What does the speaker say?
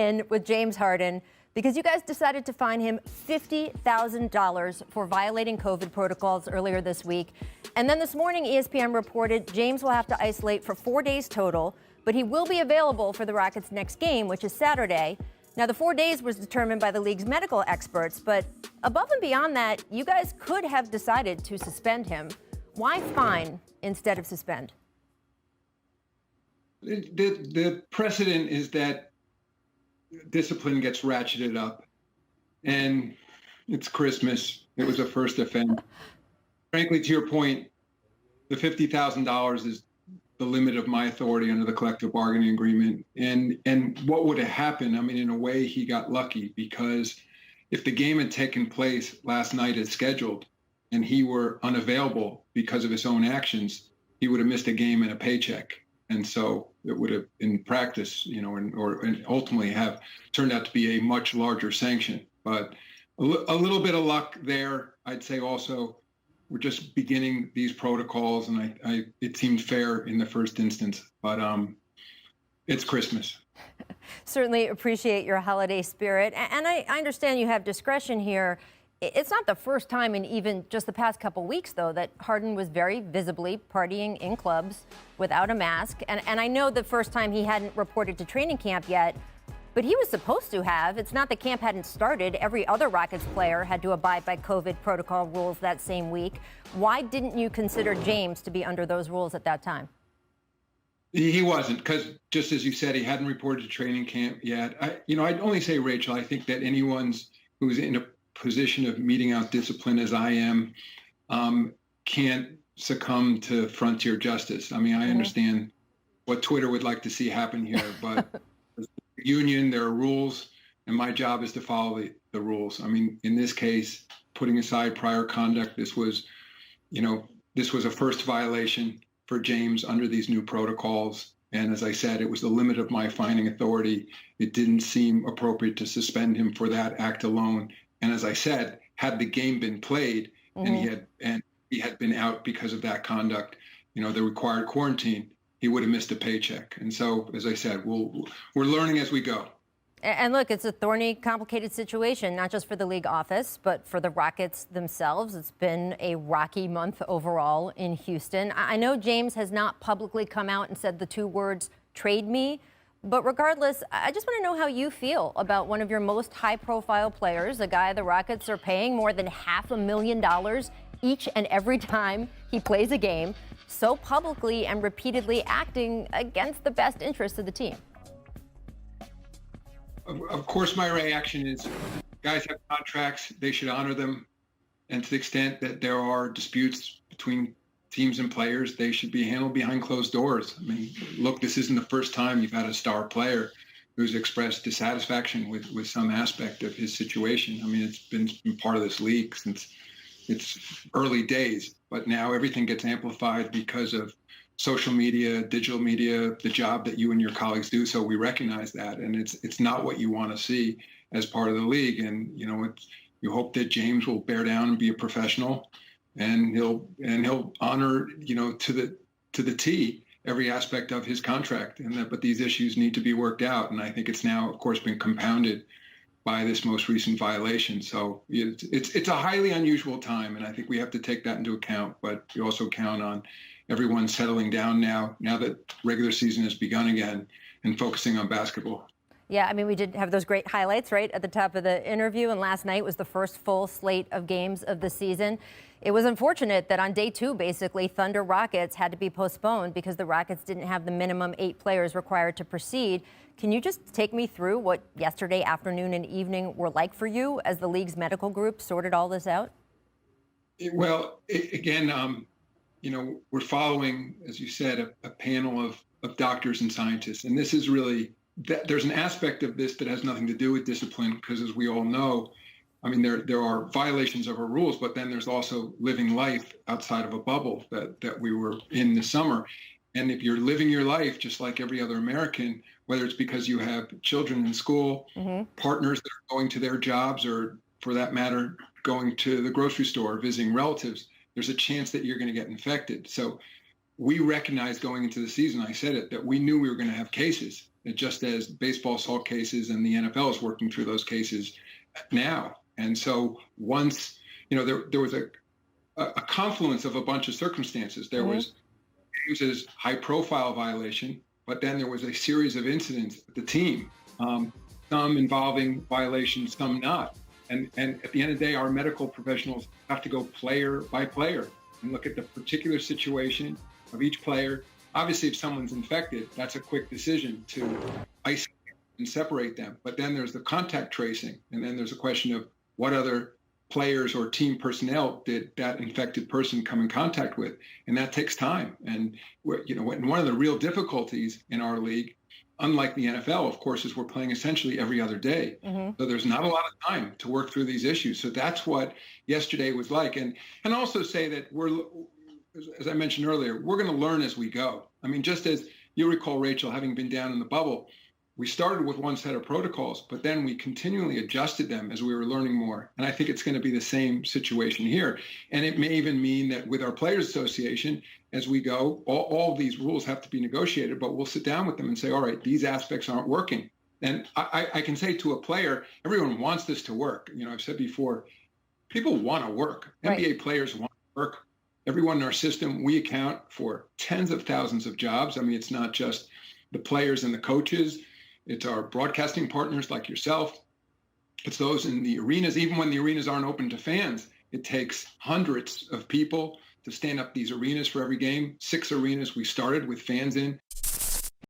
In with James Harden because you guys decided to fine him $50,000 for violating COVID protocols earlier this week. And then this morning, ESPN reported James will have to isolate for 4 days total, but he will be available for the Rockets' next game, which is Saturday. Now, the 4 days was determined by the league's medical experts, but above and beyond that, you guys could have decided to suspend him. Why fine instead of suspend? The precedent is that discipline gets ratcheted up, and it's Christmas. It was a first offense. Frankly, to your point, the $50,000 is the limit of my authority under the collective bargaining agreement. And what would have happened? I mean, in a way, he got lucky, because if the game had taken place last night as scheduled and he were unavailable because of his own actions, he would have missed a game and a paycheck. And so it would have, in practice, and ultimately have turned out to be a much larger sanction. But a little bit of luck there. I'd say also we're just beginning these protocols, and it seemed fair in the first instance. But it's Christmas. Certainly appreciate your holiday spirit. And I understand you have discretion here. It's not the first time in even just the past couple weeks, though, that Harden was very visibly partying in clubs without a mask. And I know the first time he hadn't reported to training camp yet, but he was supposed to have. It's not that camp hadn't started. Every other Rockets player had to abide by COVID protocol rules that same week. Why didn't you consider James to be under those rules at that time? He wasn't, because just as you said, he hadn't reported to training camp yet. I'd only say, Rachel, I think that anyone's who's in a position of meting out discipline as I am can't succumb to frontier justice. I mean, I understand what Twitter would like to see happen here, but as a union, there are rules, and my job is to follow the rules. I mean, in this case, putting aside prior conduct, this was a first violation for James under these new protocols. And as I said, it was the limit of my fining authority. It didn't seem appropriate to suspend him for that act alone. And as I said, had the game been played and he had been out because of that conduct, the required quarantine, he would have missed a paycheck. And so, as I said, we're learning as we go. And look, it's a thorny, complicated situation, not just for the league office, but for the Rockets themselves. It's been a rocky month overall in Houston. I know James has not publicly come out and said the two words, "trade me." But regardless, I just want to know how you feel about one of your most high-profile players, a guy the Rockets are paying more than $500,000 each and every time he plays a game, so publicly and repeatedly acting against the best interests of the team. Of course, my reaction is guys have contracts. They should honor them. And to the extent that there are disputes between teams and players, they should be handled behind closed doors. I mean, look, this isn't the first time you've had a star player who's expressed dissatisfaction with some aspect of his situation. I mean, it's been part of this league since its early days, but now everything gets amplified because of social media, digital media, the job that you and your colleagues do. So we recognize that, and it's not what you want to see as part of the league. And you hope that James will bear down and be a professional, and he'll honor to the T every aspect of his contract. But these issues need to be worked out, and I think it's now, of course, been compounded by this most recent violation. So it's a highly unusual time, and I think we have to take that into account. But we also count on everyone settling down now that regular season has begun again, and focusing on basketball. Yeah, I mean, we did have those great highlights right at the top of the interview, and last night was the first full slate of games of the season. It was unfortunate that on day 2, basically, Thunder Rockets had to be postponed because the Rockets didn't have the minimum 8 players required to proceed. Can you just take me through what yesterday afternoon and evening were like for you as the league's medical group sorted all this out? Well, again, we're following, as you said, a panel of doctors and scientists, and this is really there's an aspect of this that has nothing to do with discipline, because as we all know, I mean, there are violations of our rules, but then there's also living life outside of a bubble that we were in this summer. And if you're living your life just like every other American, whether it's because you have children in school, partners that are going to their jobs, or for that matter, going to the grocery store, visiting relatives, there's a chance that you're going to get infected. So we recognized going into the season, I said it, that we knew we were going to have cases. just as baseball saw cases and the NFL is working through those cases now. And so once, there was a confluence of a bunch of circumstances. There was James's high-profile violation, but then there was a series of incidents with the team, some involving violations, some not. And at the end of the day, our medical professionals have to go player by player and look at the particular situation of each player. Obviously, if someone's infected, that's a quick decision to isolate and separate them. But then there's the contact tracing, and then there's a question of what other players or team personnel did that infected person come in contact with, and that takes time. And one of the real difficulties in our league, unlike the NFL, of course, is we're playing essentially every other day. So there's not a lot of time to work through these issues. So that's what yesterday was like. And also say that as I mentioned earlier, we're going to learn as we go. I mean, just as you recall, Rachel, having been down in the bubble, we started with one set of protocols, but then we continually adjusted them as we were learning more. And I think it's going to be the same situation here. And it may even mean that with our Players Association, as we go, all these rules have to be negotiated, but we'll sit down with them and say, all right, these aspects aren't working. And I can say to a player, everyone wants this to work. I've said before, people want to work. Right. NBA players want to work. Everyone in our system, we account for tens of thousands of jobs. I mean, it's not just the players and the coaches. It's our broadcasting partners like yourself. It's those in the arenas. Even when the arenas aren't open to fans, it takes hundreds of people to stand up these arenas for every game. 6 arenas we started with fans in.